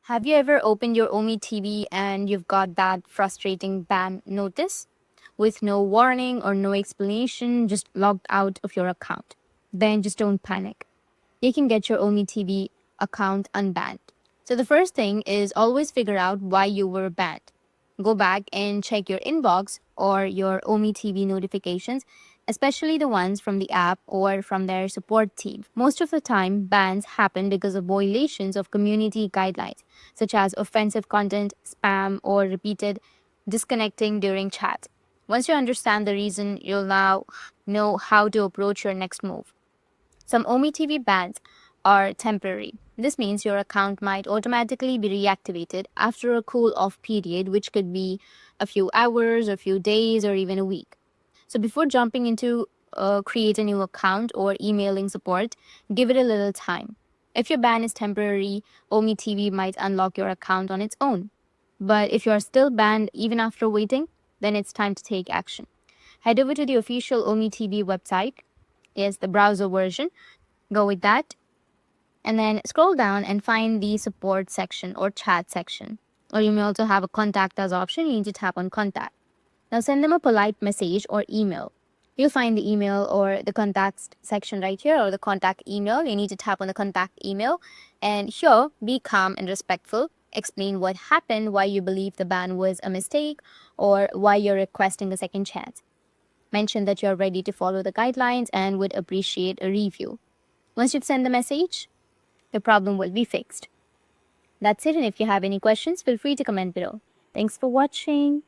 Have you ever opened your OmeTV and you've got that frustrating ban notice with no warning or no explanation, just logged out of your account? Then just don't panic. You can get your OmeTV account unbanned. So the first thing is always figure out why you were banned. Go back and check your inbox or your OmeTV notifications, especially the ones from the app or from their support team. Most of the time, bans happen because of violations of community guidelines, such as offensive content, spam, or repeated disconnecting during chat. Once you understand the reason, you'll now know how to approach your next move. Some OmeTV bans are temporary. This means your account might automatically be reactivated after a cool off period, which could be a few hours, a few days, or even a week. So before jumping into create a new account or emailing support, give it a little time. If your ban is temporary, OmeTV might unlock your account on its own. But if you are still banned even after waiting, then it's time to take action. Head over to the official OmeTV website, is the browser version. Go with that. And then scroll down and find the support section or chat section. Or you may also have a contact us option. You need to tap on contact. Now send them a polite message or email. You'll find the email or the contact section right here, or the contact email. You need to tap on the contact email. And here, be calm and respectful. Explain what happened, why you believe the ban was a mistake, or why you're requesting a second chance. Mention that you're ready to follow the guidelines and would appreciate a review. Once you've sent the message, the problem will be fixed. That's it, and if you have any questions, feel free to comment below. Thanks for watching.